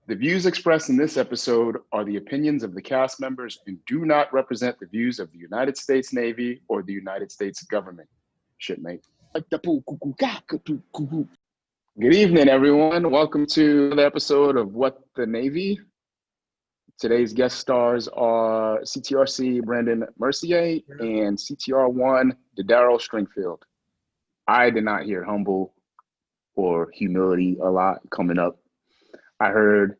The views expressed in this episode are the opinions of the cast members and do not represent the views of the United States Navy or the United States government. Shipmate. Good evening, everyone. Welcome to another episode of What the Navy. Today's guest stars are CTRC Brandon Mercier and CTR1 Dadaro Stringfield. I did not hear humble or humility a lot coming up. I heard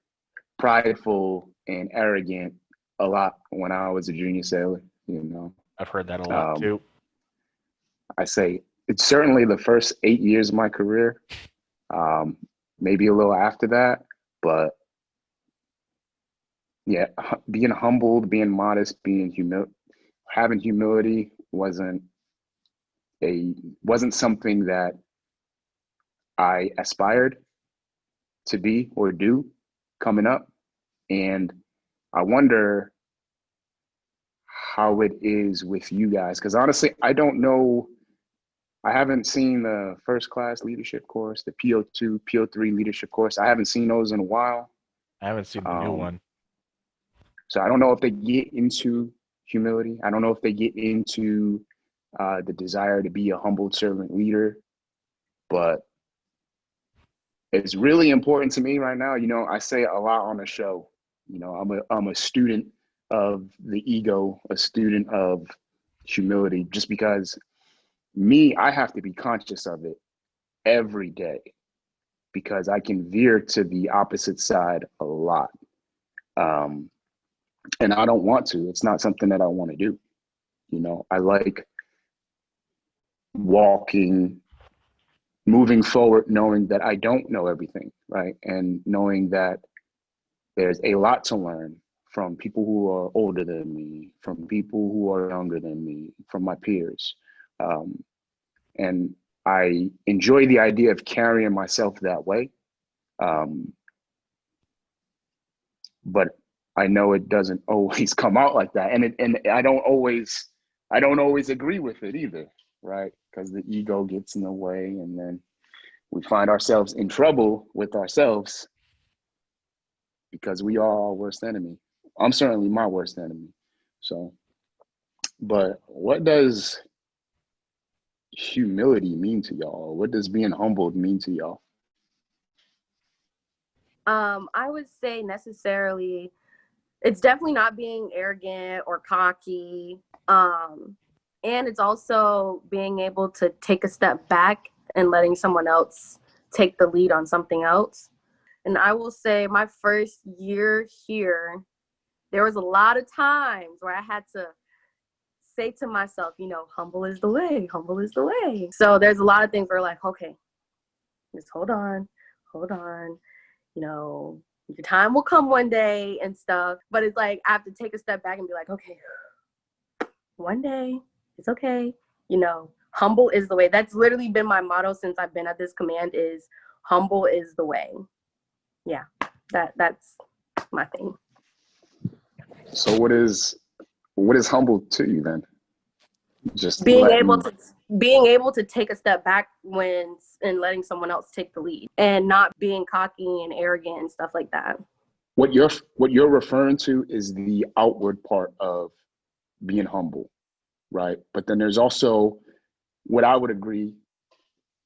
prideful and arrogant a lot when I was a junior sailor, you know. I've heard that a lot too. I say it's certainly the first 8 years of my career, maybe a little after that, but yeah, being humbled, being modest, having humility wasn't something that I aspired to be or do coming up. And I wonder how it is with you guys, because honestly, I don't know. I haven't seen the first class leadership course, the PO2, PO3 leadership course. I haven't seen those in a while. I haven't seen the new one. So I don't know if they get into humility. I don't know if they get into the desire to be a humbled servant leader, but it's really important to me right now. You know, I say it a lot on the show. You know, I'm a student of the ego, a student of humility, just because I have to be conscious of it every day because I can veer to the opposite side a lot. And I don't want to. It's not something that I want to do. You know, I like moving forward, knowing that I don't know everything, right? And knowing that there's a lot to learn from people who are older than me, from people who are younger than me, from my peers. And I enjoy the idea of carrying myself that way. But I know it doesn't always come out like that. And I don't always agree with it either, right? Because the ego gets in the way, and then we find ourselves in trouble with ourselves because we are our worst enemy. I'm certainly my worst enemy. So, but what does humility mean to y'all? What does being humbled mean to y'all? I would say necessarily, it's definitely not being arrogant or cocky. And it's also being able to take a step back and letting someone else take the lead on something else. And I will say my first year here, there was a lot of times where I had to say to myself, you know, humble is the way, humble is the way. So there's a lot of things where like, okay, just hold on, you know, your time will come one day and stuff. But it's like, I have to take a step back and be like, okay, one day, it's okay. You know, humble is the way. That's literally been my motto since I've been at this command is humble is the way. Yeah, that's my thing. So what is humble to you then? Just being able to take a step back and letting someone else take the lead and not being cocky and arrogant and stuff like that. What you're referring to is the outward part of being humble, right? But then there's also what I would agree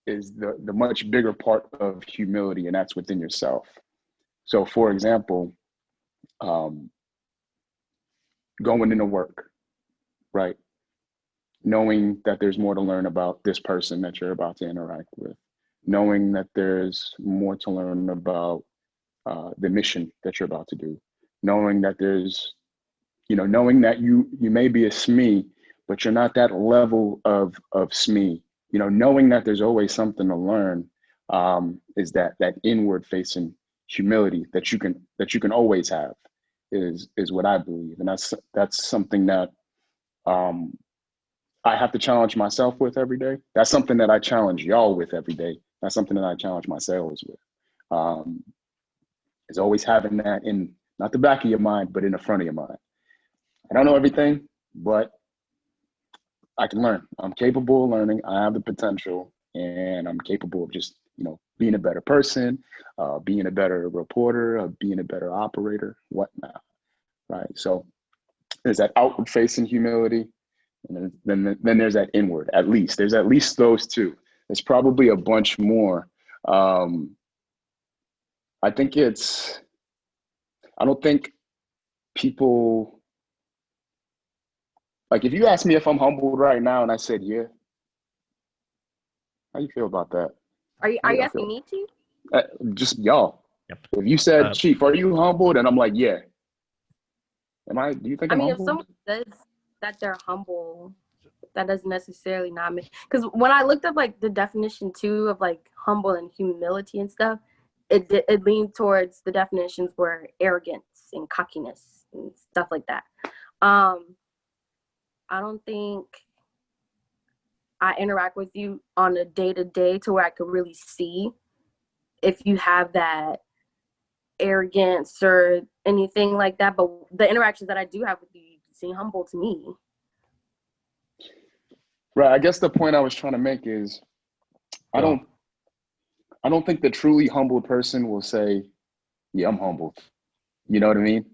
is the much bigger part of humility, and that's within yourself. So for example, going into work, right? Knowing that there's more to learn about this person that you're about to interact with, knowing that there's more to learn about the mission that you're about to do, knowing that knowing that you may be a SME, but you're not that level of SME, you know, knowing that there's always something to learn, is that inward facing humility that you can always have is what I believe. And that's something that I have to challenge myself with every day. That's something that I challenge y'all with every day. That's something that I challenge my sailors with. Is always having that in not the back of your mind, but in the front of your mind. I don't know everything, but I can learn. I'm capable of learning. I have the potential, and I'm capable of just, you know, being a better person, being a better reporter, being a better operator, whatnot, right? So there's that outward facing humility, and then there's that inward. There's at least those two. There's probably a bunch more. I don't think people, like, if you ask me if I'm humbled right now and I said, yeah, how you feel about that? Are you asking me, Chief? Just y'all. Yep. If you said, Chief, are you humbled? And I'm like, yeah. Do you think I'm humbled? If someone says that they're humble, that doesn't necessarily not mean, because when I looked up like the definition too of like humble and humility and stuff, it leaned towards the definitions were arrogance and cockiness and stuff like that. I don't think I interact with you on a day-to-day to where I could really see if you have that arrogance or anything like that. But the interactions that I do have with you seem humble to me. Right. I guess the point I was trying to make is I don't think the truly humbled person will say, yeah, I'm humbled. You know what I mean?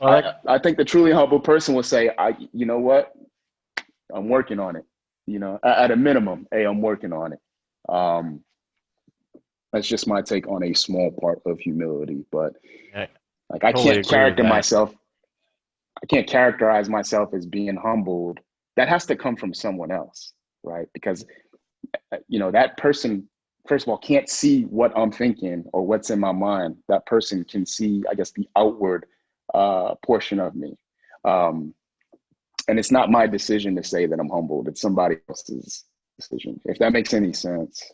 Well, I think the truly humble person will say, you know what? I'm working on it. You know, at a minimum, hey, I'm working on it. That's just my take on a small part of humility. But like, I can't characterize myself as being humbled. That has to come from someone else, right? Because, you know, that person, first of all, can't see what I'm thinking or what's in my mind. That person can see, I guess, the outward portion of me. And it's not my decision to say that I'm humbled. It's somebody else's decision, if that makes any sense.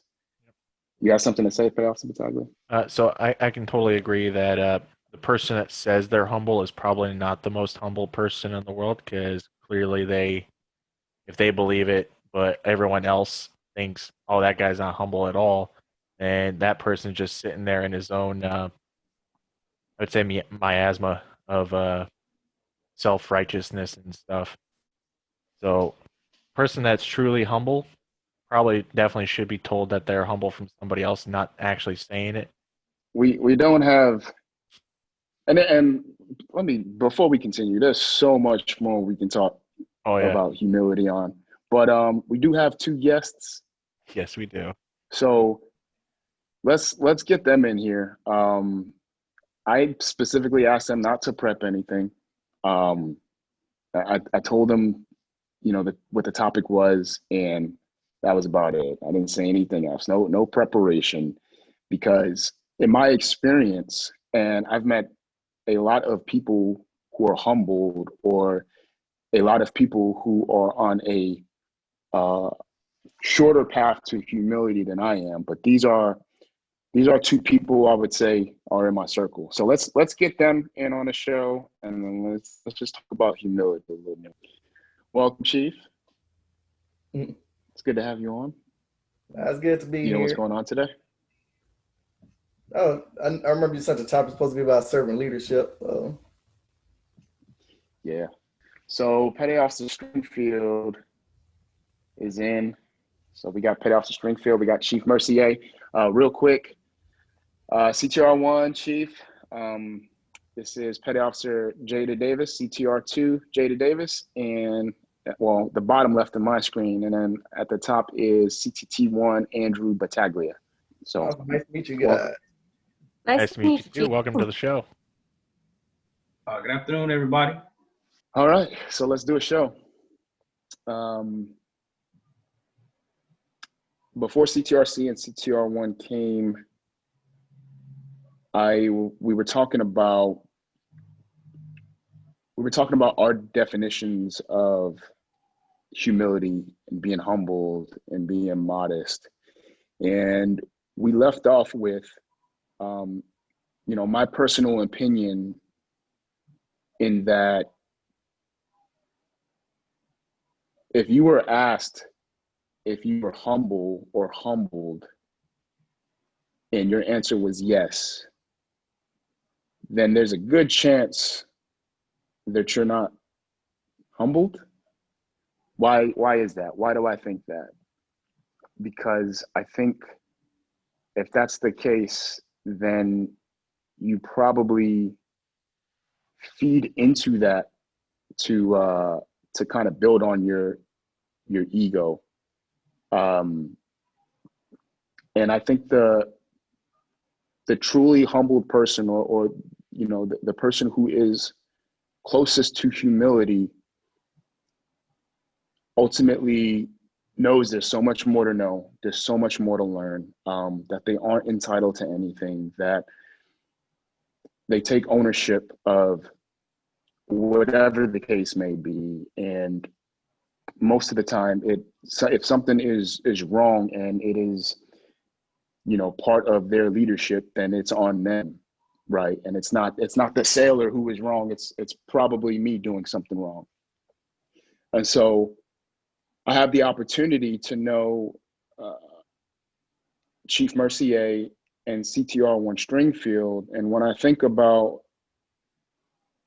You have something to say, Officer Battaglia? So I can totally agree that the person that says they're humble is probably not the most humble person in the world, because clearly if they believe it, but everyone else thinks, oh, that guy's not humble at all, and that person's just sitting there in his own, I would say, miasma of self-righteousness and stuff. So, person that's truly humble probably definitely should be told that they're humble from somebody else, not actually saying it. We don't have, and let me, before we continue, there's so much more we can talk about humility on, but we do have two guests. Yes, we do. So let's get them in here. I specifically asked them not to prep anything. I told them, you know, what the topic was, and that was about it. I didn't say anything else. No preparation, because in my experience, and I've met a lot of people who are humbled, or a lot of people who are on a shorter path to humility than I am. But these are two people I would say are in my circle. So let's get them in on the show, and then let's just talk about humility a little bit. Welcome, Chief. It's good to have you on. That's good to be here. You know what's going on today? Oh, I remember you said the topic was supposed to be about servant leadership. Yeah. So Petty Officer Stringfield is in. So we got Petty Officer Stringfield. We got Chief Mercier. Real quick, CTR1 Chief. This is Petty Officer Jada Davis, CTR2 Jada Davis, and well, the bottom left of my screen, and then at the top is CTT1 Andrew Battaglia. So nice to meet you guys. Nice to meet you too. Welcome to the show. Good afternoon, everybody. All right, so let's do a show. Before CTRC and CTR1 came, we were talking about our definitions of humility and being humbled and being modest, and we left off with you know, my personal opinion in that if you were asked if you were humble or humbled, and your answer was yes, then there's a good chance that you're not humbled. Why is that? Why do I think that? Because I think if that's the case, then you probably feed into that to kind of build on your ego. And I think the truly humbled person, or the person who is closest to humility, ultimately knows there's so much more to know, there's so much more to learn, that they aren't entitled to anything, that they take ownership of whatever the case may be. And most of the time, if something is wrong and it is, part of their leadership, then it's on them, right? And it's not the sailor who is wrong. It's probably me doing something wrong. And so I have the opportunity to know Chief Mercier and CTR1 Stringfield. And when I think about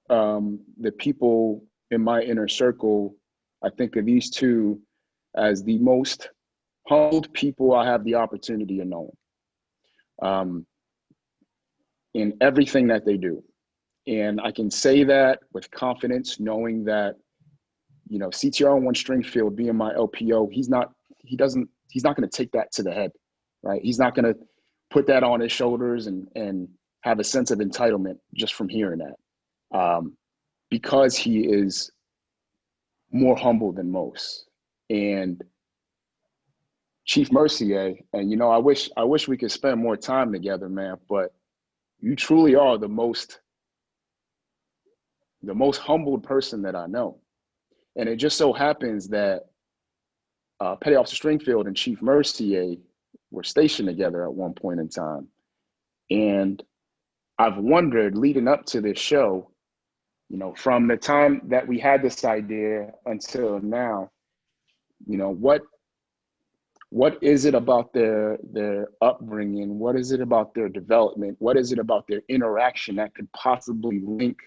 the people in my inner circle, I think of these two as the most humbled people I have the opportunity to know, in everything that they do. And I can say that with confidence, knowing that, CTR1 Stringfield being my LPO, he's not going to take that to the head, right? He's not going to put that on his shoulders and have a sense of entitlement just from hearing that, because he is more humble than most. And Chief Mercier, and I wish we could spend more time together, man, but you truly are the most humbled person that I know. And it just so happens that Petty Officer Stringfield and Chief Mercier were stationed together at one point in time. And I've wondered, leading up to this show, from the time that we had this idea until now, what is it about their upbringing? What is it about their development? What is it about their interaction that could possibly link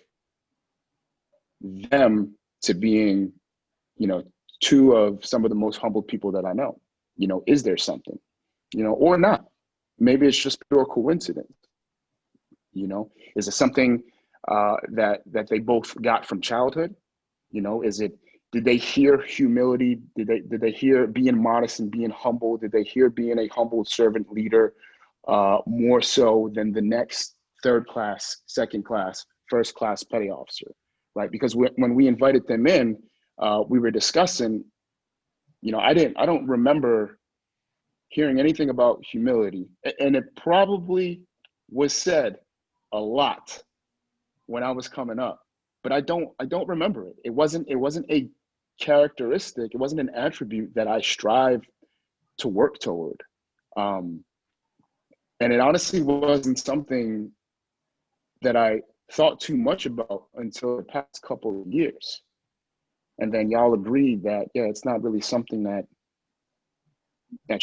them to being, two of some of the most humble people that I know? Is there something, or not? Maybe it's just pure coincidence. Is it something that they both got from childhood? Did they hear humility? Did they hear being modest and being humble? Did they hear being a humble servant leader more so than the next third class, second class, first class petty officer, right? Because when we invited them in, we were discussing, I don't remember hearing anything about humility, and it probably was said a lot when I was coming up, but I don't remember it. It wasn't a characteristic. It wasn't an attribute that I strive to work toward. And it honestly wasn't something that I thought too much about until the past couple of years. And then y'all agreed that, yeah, it's not really something that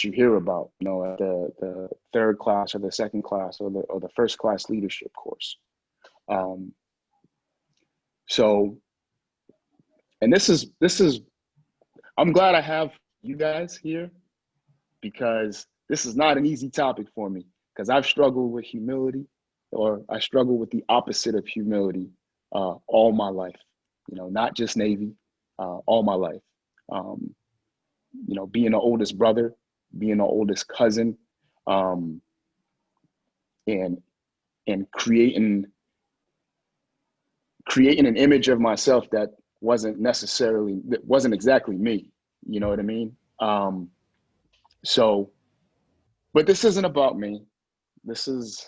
you hear about, at the third class or the second class or the first class leadership course. So, and this is, I'm glad I have you guys here, because this is not an easy topic for me, because I've struggled with humility, or I struggle with the opposite of humility all my life, not just Navy, all my life. Being the oldest brother, being the oldest cousin, and creating an image of myself that wasn't exactly me. You know what I mean? So, but this isn't about me. This is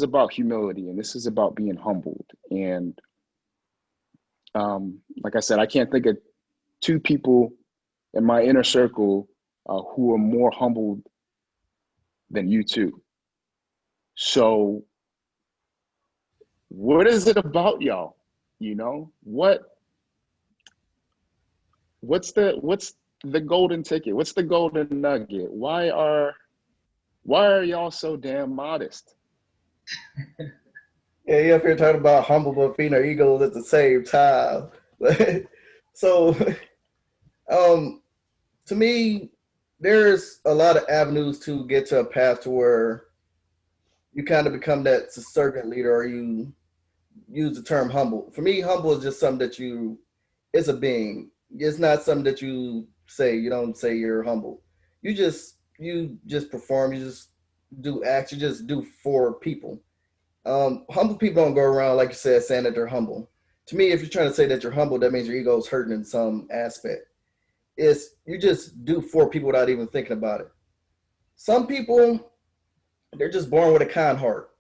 about humility, and this is about being humbled. And like I said, I can't think of two people in my inner circle who are more humbled than you two. So what is it about y'all? What's the golden ticket? What's the golden nugget? Why are y'all so damn modest? Yeah, you up here talking about humble but feeding our egos at the same time. So, to me, there's a lot of avenues to get to a path to where you kind of become that servant leader, or you use the term humble. For me, humble is just something that it's a being. It's not something that you say. You don't say you're humble. You just perform. You just do acts. You just do for people. Humble people don't go around, like you said, saying that they're humble. To me, if you're trying to say that you're humble, that means your ego is hurting in some aspect. It's you just do for people without even thinking about it. Some people, they're just born with a kind heart.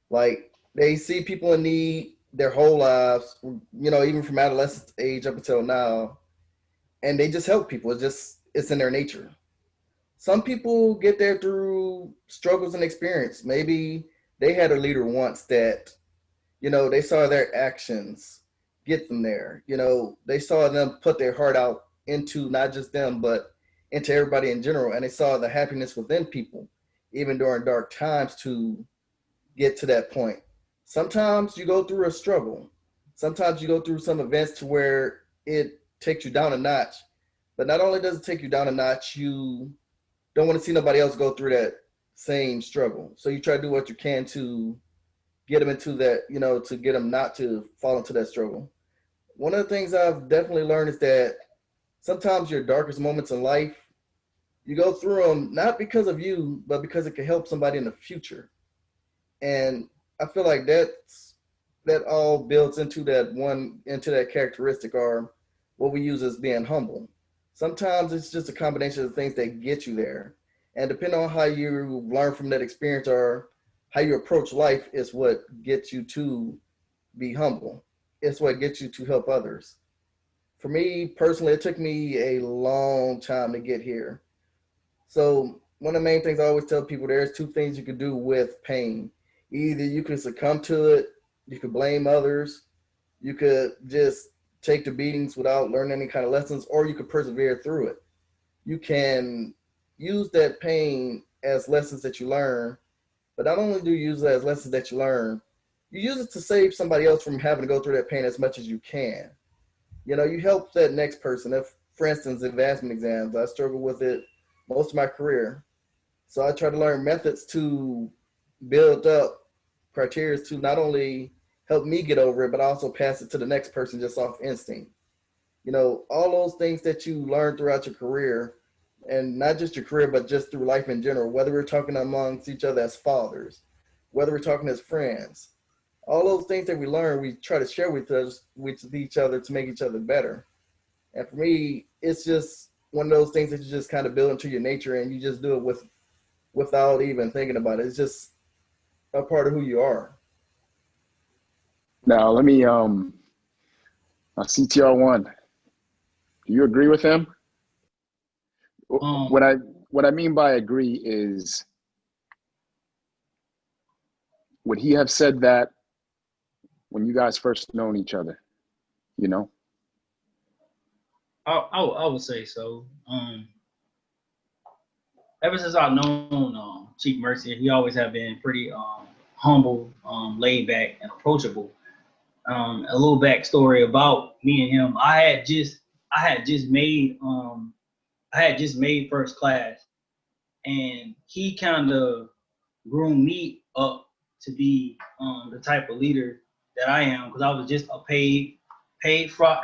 Like they see people in need their whole lives, even from adolescent age up until now, and they just help people. It's in their nature. Some people get there through struggles and experience. Maybe they had a leader once that, they saw their actions get them there. They saw them put their heart out into not just them, but into everybody in general. And they saw the happiness within people, even during dark times, to get to that point. Sometimes you go through a struggle. Sometimes you go through some events to where it takes you down a notch. But not only does it take you down a notch, you don't want to see nobody else go through that same struggle. So you try to do what you can to get them into that, to get them not to fall into that struggle. One of the things I've definitely learned is that sometimes your darkest moments in life, you go through them not because of you, but because it can help somebody in the future. And I feel like that all builds into that characteristic, or what we use as being humble. Sometimes it's just a combination of things that get you there. And depending on how you learn from that experience or how you approach life is what gets you to be humble. It's what gets you to help others. For me personally, it took me a long time to get here. So one of the main things I always tell people, there's two things you can do with pain. Either you can succumb to it, you could blame others, you could just take the beatings without learning any kind of lessons, or you could persevere through it. You can use that pain as lessons that you learn, but not only do you use it as lessons that you learn, you use it to save somebody else from having to go through that pain as much as you can. You help that next person. If, for instance, advancement exams, I struggled with it most of my career. So I try to learn methods to build up criteria to not only help me get over it, but also pass it to the next person just off instinct. All those things that you learn throughout your career, and not just your career, but just through life in general, whether we're talking amongst each other as fathers, whether we're talking as friends, all those things that we learn, we try to share with each other to make each other better. And for me, it's just one of those things that you just kind of build into your nature, and you just do it without even thinking about it. It's just a part of who you are. Now let me CTR1. Do you agree with him? What I mean by agree is, would he have said that when you guys first known each other? I would say so. Ever since I've known Chief Mercy, he always have been pretty humble, laid back, and approachable. A little backstory about me and him: I had just made first class, and he kind of groomed me up to be the type of leader that I am, because I was just a paid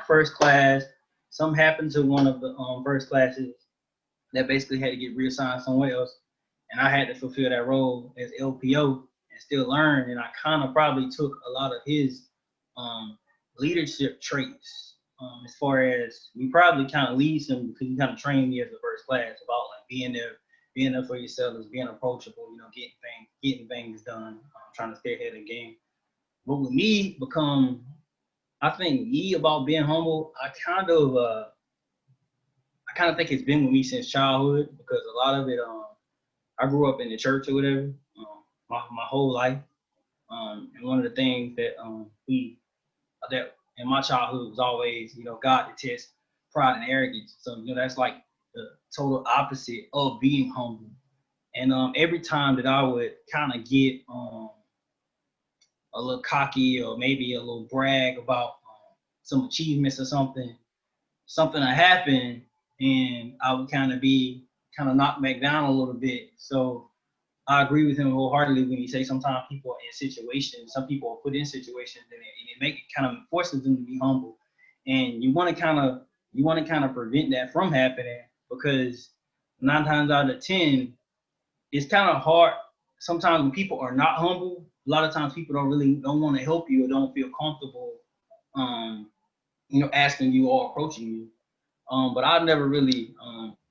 first class. Something happened to one of the first classes that basically had to get reassigned somewhere else, and I had to fulfill that role as LPO and still learn. And I kind of probably took a lot of his leadership traits, as far as we probably kind of leads him, because he kind of trained me as a first class about like being there for yourselves, being approachable, getting things done, trying to stay ahead of the game. But with me, about being humble, I kind of think it's been with me since childhood, because a lot of it, I grew up in the church or whatever, my whole life. And one of the things that that in my childhood was always, God detests pride and arrogance. So, that's like the total opposite of being humble. And every time that I would kind of get a little cocky, or maybe a little brag about some achievements or something that happened, and I would kind of be kind of knocked back down a little bit. So I agree with him wholeheartedly when he says sometimes people are in situations, some people are put in situations and it make it kind of forces them to be humble. And you want to kind of prevent that from happening, because 9 times out of 10, it's kind of hard. Sometimes when people are not humble, a lot of times people don't want to help you or don't feel comfortable, asking you or approaching you. But I've never really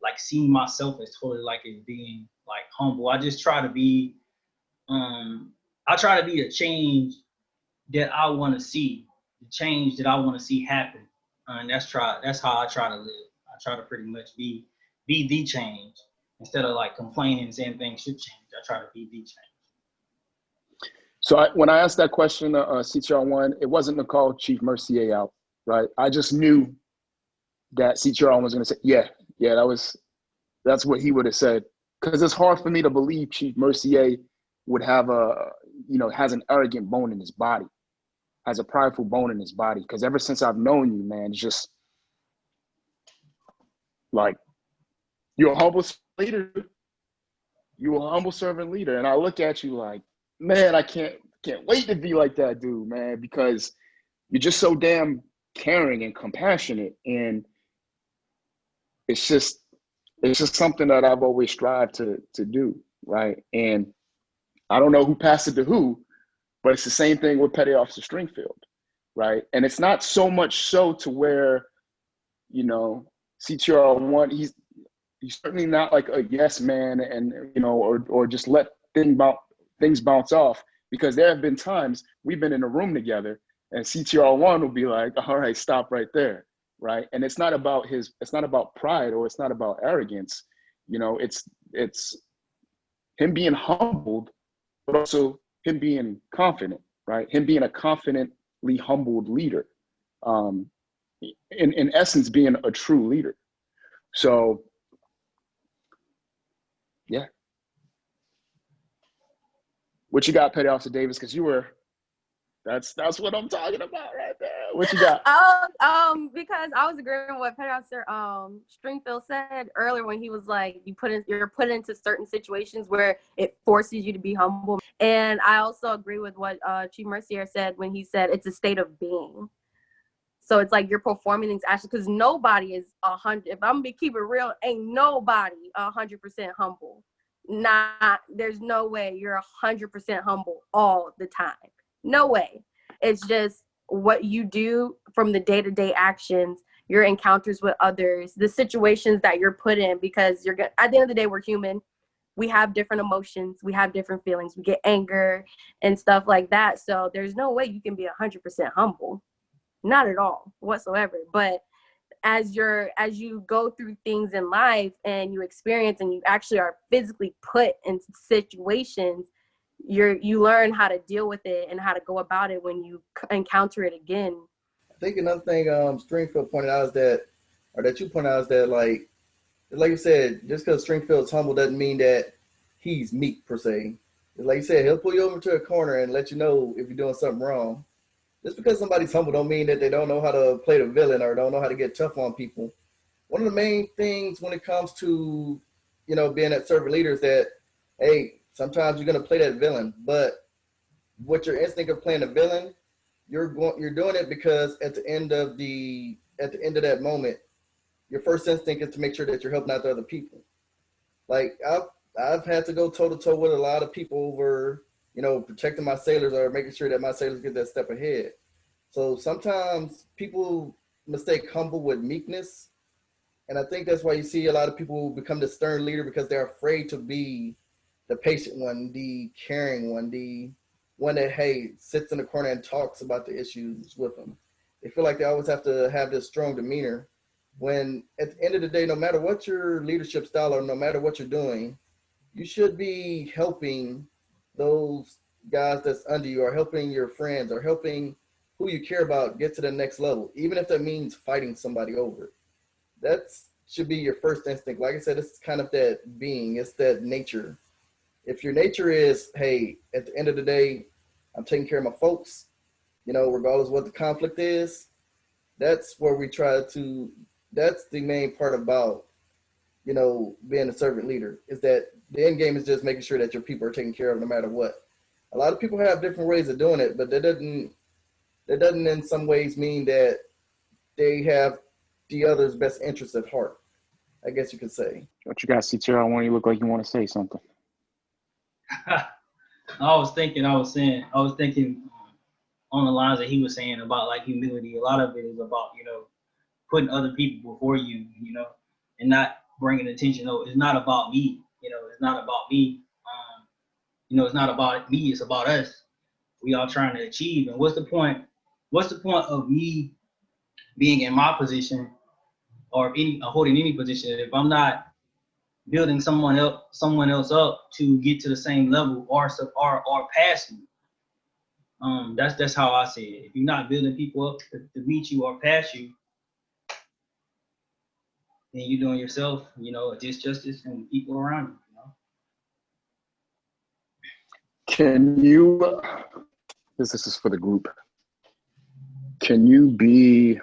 like seen myself as totally like as being like humble. I just try to be, the change that I want to see, the change that I want to see happen. And that's how I try to live. I try to pretty much be the change instead of like complaining and saying things should change. I try to be the change. So when I asked that question, CTR1, it wasn't to call Chief Mercier out, right? I just knew that CTR1 was going to say, yeah, that's what he would have said. Because it's hard for me to believe Chief Mercier would have has an arrogant bone in his body, has a prideful bone in his body. Because ever since I've known you, man, it's just like, you're a humble leader. You're a humble servant leader. And I look at you like, man, I can't wait to be like that dude, man, because you're just so damn caring and compassionate. And it's just something that I've always strived to do, right? And I don't know who passed it to who, but it's the same thing with Petty Officer Stringfield, right? And it's not so much so to where, CTR1, he's certainly not like a yes man and, or just let things bounce off, because there have been times we've been in a room together and CTR1 will be like, all right, stop right there. Right. And it's not about pride or it's not about arrogance. It's him being humbled, but also him being confident, right? Him being a confidently humbled leader. In essence, being a true leader. So, yeah. What you got, Petty Officer Davis? Because that's what I'm talking about right there. What you got? Because I was agreeing with what Petty Officer Stringfield said earlier when he was like, you're put into certain situations where it forces you to be humble. And I also agree with what Chief Mercier said when he said it's a state of being. So it's like you're performing things actually, because nobody is 100. If I'm gonna keep it real, ain't nobody 100% humble. There's no way you're 100% humble all the time. No way. It's just what you do from the day-to-day actions, your encounters with others, the situations that you're put in, because at the end of the day, we're human. We have different emotions. We have different feelings. We get anger and stuff like that. So there's no way you can be 100% humble. Not at all whatsoever. But as you go through things in life and you experience and you actually are physically put in situations, you learn how to deal with it and how to go about it when you encounter it again. I think another thing Stringfield pointed out is that you pointed out is that like you said, just because Stringfield's humble doesn't mean that he's meek per se. Like you said, he'll pull you over to a corner and let you know if you're doing something wrong. Just because somebody's humble don't mean that they don't know how to play the villain or don't know how to get tough on people. One of the main things when it comes to, being that servant leader is that, hey, sometimes you're going to play that villain, but what your instinct of playing a villain, you're doing it because at the end of that moment, your first instinct is to make sure that you're helping out the other people. Like I've had to go toe to toe with a lot of people over, protecting my sailors or making sure that my sailors get that step ahead. So sometimes people mistake humble with meekness. And I think that's why you see a lot of people become the stern leader, because they're afraid to be the patient one, the caring one, the one that, hey, sits in the corner and talks about the issues with them. They feel like they always have to have this strong demeanor, when at the end of the day, no matter what your leadership style or no matter what you're doing, you should be helping those guys that's under you, or helping your friends, or helping who you care about get to the next level, even if that means fighting somebody over. That should be your first instinct. Like I said, it's kind of that being, it's that nature. If your nature is, hey, at the end of the day, I'm taking care of my folks, regardless of what the conflict is, that's where we that's the main part about being a servant leader, is that the end game is just making sure that your people are taken care of no matter what. A lot of people have different ways of doing it, but that doesn't in some ways mean that they have the other's best interest at heart, I guess you could say. What you got, CTR? I want you to look like you want to say something. I was thinking on the lines that he was saying about like humility. A lot of it is about, putting other people before you, and not bringing attention. No, it's not about me. It's not about me. It's not about me. It's about us. We all trying to achieve. And what's the point? What's the point of me being in my position or holding any position if I'm not building someone else up to get to the same level or pass me? That's how I see it. If you're not building people up to meet you or pass you, then you're doing yourself, a disjustice and people around you. Can you, this is for the group, can you be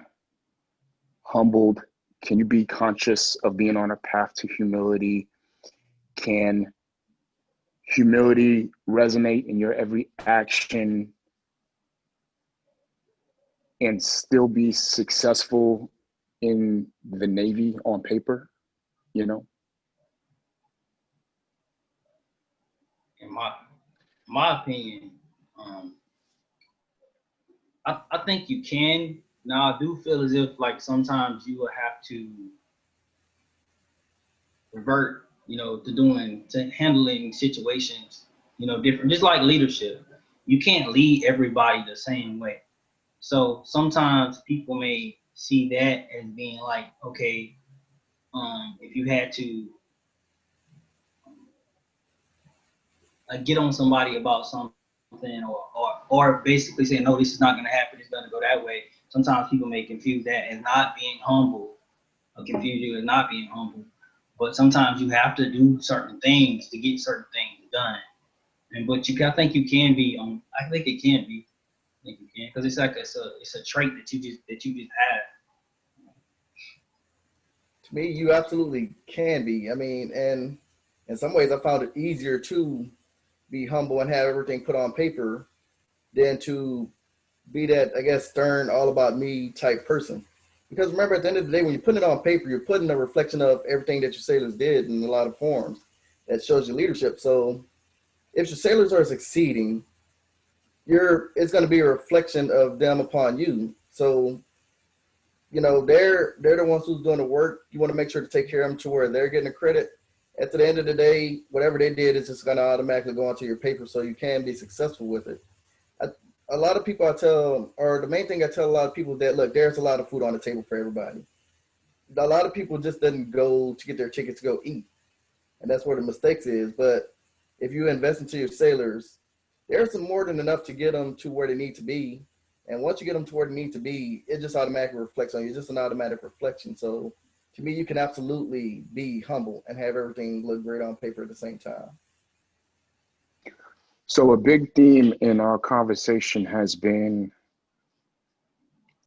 humbled? Can you be conscious of being on a path to humility? Can humility resonate in your every action and still be successful in the Navy on paper, In my opinion, I think you can. Now I do feel as if like sometimes you will have to revert, to handling situations, different, just like leadership. You can't lead everybody the same way. So sometimes people may see that as being like, okay, if you had to get on somebody about something or basically say, no, this is not going to happen, it's going to go that way. Sometimes people may confuse that as not being humble or confuse you as not being humble. But sometimes you have to do certain things to get certain things done. I think you can be, I think it can be. I think you can, because it's like it's a trait that you just have. To me, you absolutely can be. I mean, and in some ways I found it easier to be humble and have everything put on paper than to be that, I guess, stern, all about me type person. Because remember, at the end of the day, when you put it on paper, you're putting a reflection of everything that your sailors did in a lot of forms that shows your leadership. So if your sailors are succeeding, it's going to be a reflection of them upon you. So, they're the ones who's doing the work. You want to make sure to take care of them to where they're getting the credit. At the end of the day, whatever they did is just going to automatically go onto your paper so you can be successful with it. A lot of people the main thing I tell a lot of people that, look, there's a lot of food on the table for everybody. A lot of people just didn't go to get their ticket to go eat. And that's where the mistakes is. But if you invest into your sailors, there's more than enough to get them to where they need to be. And once you get them to where they need to be, it just automatically reflects on you. It's just an automatic reflection. So to me, you can absolutely be humble and have everything look great on paper at the same time. So a big theme in our conversation has been,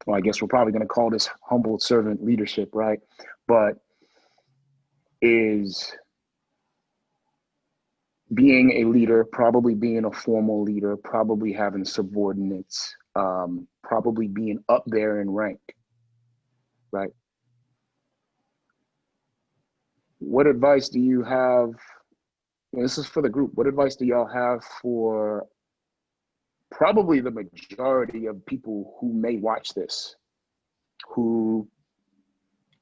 well, I guess we're probably going to call this humble servant leadership, right? But is being a leader, probably being a formal leader, probably having subordinates, probably being up there in rank, right? What advice do you have? And this is for the group. What advice do y'all have for probably the majority of people who may watch this, who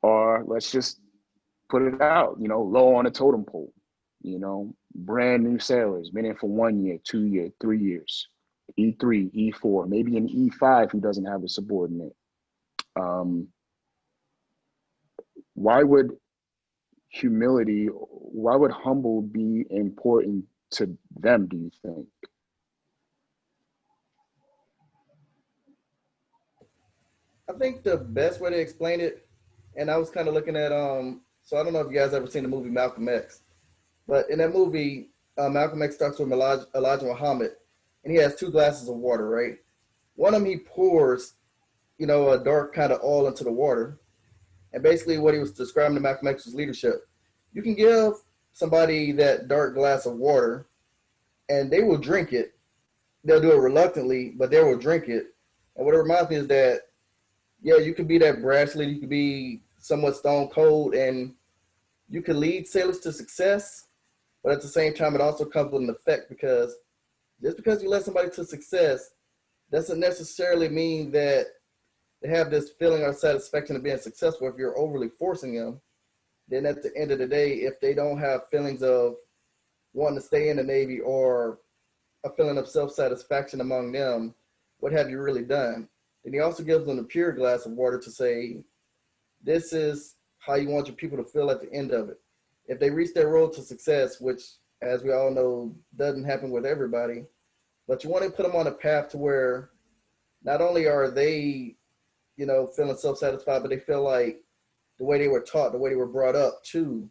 are, let's just put it out, low on a totem pole, brand new sailors, been in for 1 year, 2 year, 3 years, E3, E4, maybe an E5 who doesn't have a subordinate. Why would humble be important to them, do you think? I think the best way to explain it, and I was kind of looking at, so I don't know if you guys ever seen the movie Malcolm X, but in that movie, Malcolm X talks with Elijah Muhammad, and he has 2 glasses of water, right? One of them he pours, a dark kind of oil into the water. And basically what he was describing to Malcolm X's leadership. You can give somebody that dark glass of water and they will drink it. They'll do it reluctantly, but they will drink it. And what it reminds me is that, yeah, you could be that brash leader, you could be somewhat stone cold, and you can lead sailors to success, but at the same time, it also comes with an effect, because just because you led somebody to success doesn't necessarily mean that they have this feeling of satisfaction of being successful. If you're overly forcing them, then at the end of the day, if they don't have feelings of wanting to stay in the Navy or a feeling of self-satisfaction among them, what have you really done? Then he also gives them a pure glass of water to say, this is how you want your people to feel at the end of it. If they reach their road to success, which, as we all know, doesn't happen with everybody, but you want to put them on a path to where not only are they, feeling self-satisfied, but they feel like the way they were taught, the way they were brought up too,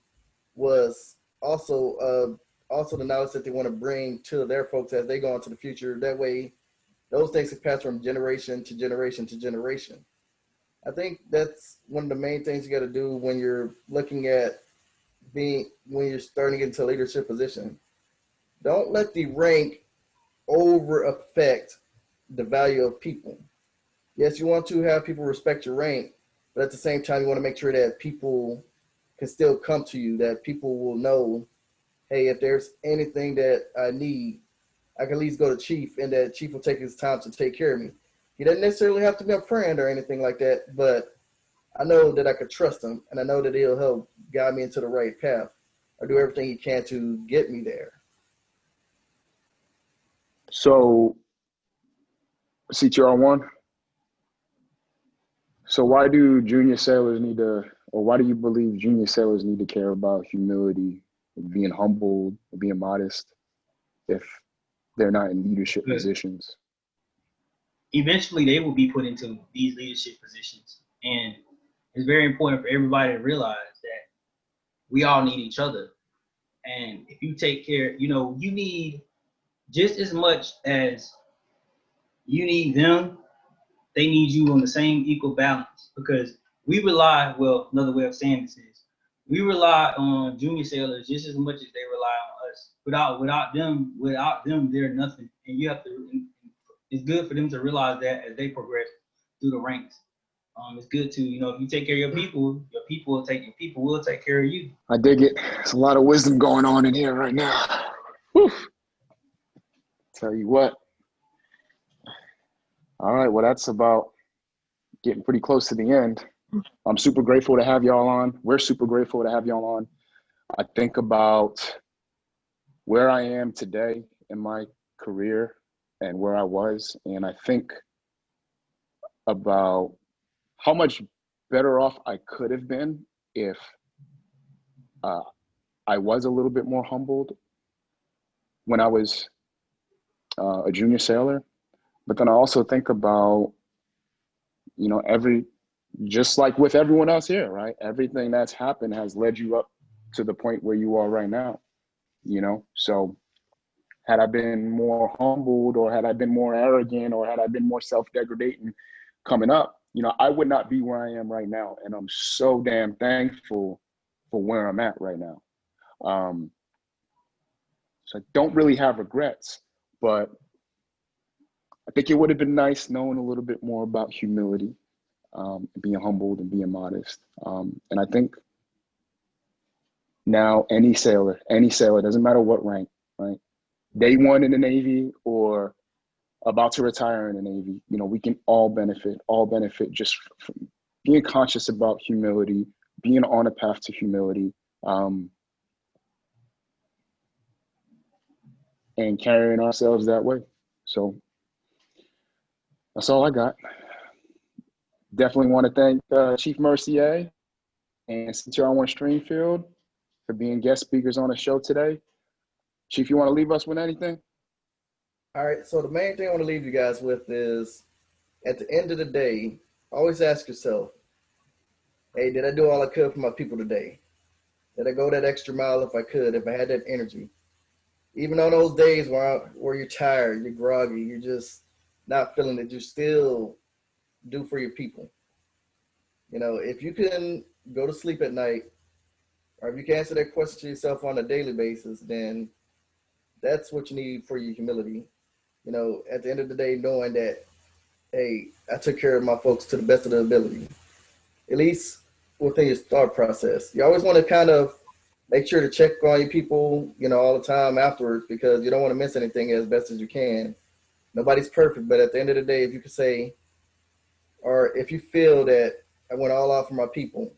was also the knowledge that they want to bring to their folks as they go into the future. That way, those things can pass from generation to generation to generation. I think that's one of the main things you got to do when you're looking at when you're starting to get into a leadership position. Don't let the rank over affect the value of people. Yes, you want to have people respect your rank, but at the same time, you want to make sure that people can still come to you, that people will know, hey, if there's anything that I need, I can at least go to Chief, and that Chief will take his time to take care of me. He doesn't necessarily have to be a friend or anything like that, but I know that I could trust him, and I know that he'll help guide me into the right path or do everything he can to get me there. So, CTR1, so why do junior sailors why do you believe junior sailors need to care about humility, being humble, being modest, if they're not in leadership positions? Eventually, they will be put into these leadership positions. And it's very important for everybody to realize that we all need each other. And if you take care, you need just as much as you need them, they need you on the same equal balance. Because another way of saying this is, we rely on junior sailors just as much as they rely on us. Without them, they're nothing. And it's good for them to realize that as they progress through the ranks. It's good to, if you take care of your people will take care of you. I dig it. There's a lot of wisdom going on in here right now. Whew. Tell you what. All right, well, that's about getting pretty close to the end. I'm super grateful to have y'all on. We're super grateful to have y'all on. I think about where I am today in my career and where I was, and I think about how much better off I could have been if I was a little bit more humbled when I was a junior sailor. But then I also think about, just like with everyone else here, right? Everything that's happened has led you up to the point where you are right now, So had I been more humbled, or had I been more arrogant, or had I been more self-degrading coming up, I would not be where I am right now. And I'm so damn thankful for where I'm at right now. So I don't really have regrets, but I think it would have been nice knowing a little bit more about humility, being humbled and being modest. And I think now any sailor, doesn't matter what rank, right? Day one in the Navy or about to retire in the Navy, we can all benefit just from being conscious about humility, being on a path to humility, and carrying ourselves that way. So that's all I got. Definitely want to thank Chief Mercier and CTR1 Stringfield for being guest speakers on the show today. Chief, you want to leave us with anything? All right, so the main thing I want to leave you guys with is, at the end of the day, always ask yourself, hey, did I do all I could for my people today? Did I go that extra mile if I could, if I had that energy? Even on those days where you're tired, you're groggy, you're just not feeling it, you still do for your people. If you can go to sleep at night or if you can answer that question to yourself on a daily basis, then that's what you need for your humility. You know, at the end of the day, knowing that, hey, I took care of my folks to the best of their ability, at least within your thought process. You always want to kind of make sure to check on your people, you know, all the time afterwards, because you don't want to miss anything as best as you can. Nobody's perfect, but at the end of the day, if you could say, or if you feel that I went all out for my people,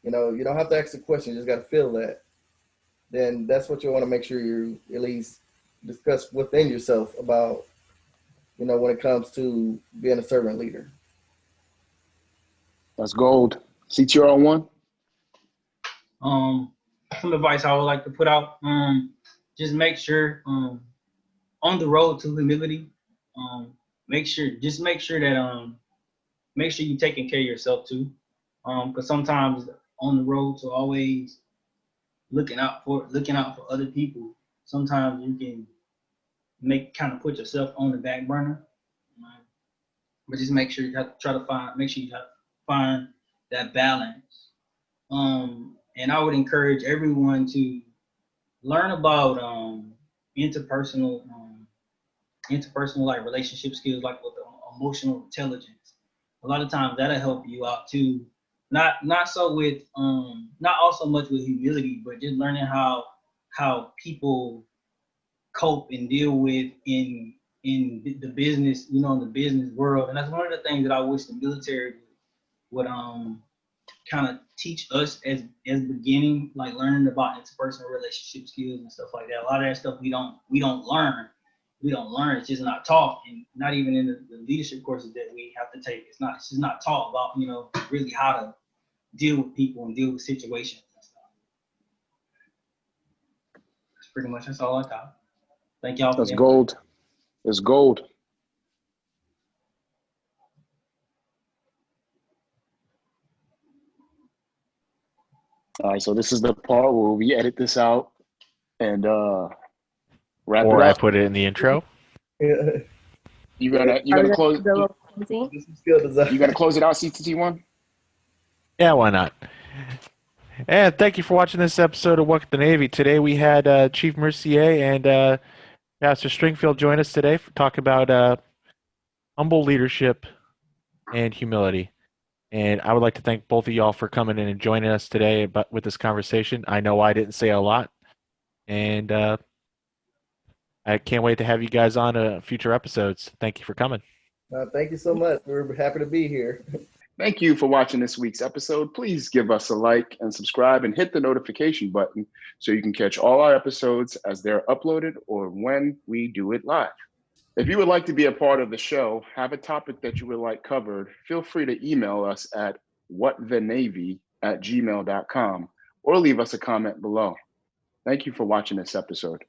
you know, you don't have to ask the question, you just got to feel that. Then that's what you want to make sure you at least discuss within yourself about, you know, when it comes to being a servant leader. That's gold. CTR on one. Some advice I would like to put out. Just make sure on the road to humility, make sure that make sure you're taking care of yourself too. Because sometimes on the road to always looking out for other people, sometimes you can put yourself on the back burner. But just make sure you have to find that balance. And I would encourage everyone to learn about interpersonal like relationship skills, like with emotional intelligence. A lot of times that'll help you out too. Not also much with humility, but just learning how people cope and deal with in the business, you know, in the business world. And that's one of the things that I wish the military would kind of teach us as beginning, like learning about interpersonal relationship skills and stuff like that. A lot of that stuff we don't learn. It's just not taught, and not even in the leadership courses that we have to take. It's just not taught about, you know, really how to deal with people and deal with situations and stuff. That's all I got. Thank y'all. That's gold. It's gold. All right, so this is the part where we edit this out and wrap Or it I up. put it in the intro. Yeah. You gonna close? You gonna close it out, CTT1? Yeah, why not? And thank you for watching this episode of Welcome to the Navy. Today we had Chief Mercier and Pastor Stringfield join us today for talk about humble leadership and humility. And I would like to thank both of y'all for coming in and joining us today with this conversation. I know I didn't say a lot, and I can't wait to have you guys on future episodes. Thank you for coming. Thank you so much. We're happy to be here. Thank you for watching this week's episode. Please give us a like and subscribe and hit the notification button so you can catch all our episodes as they're uploaded or when we do it live. If you would like to be a part of the show, have a topic that you would like covered, feel free to email us at whatthenavy@gmail.com or leave us a comment below. Thank you for watching this episode.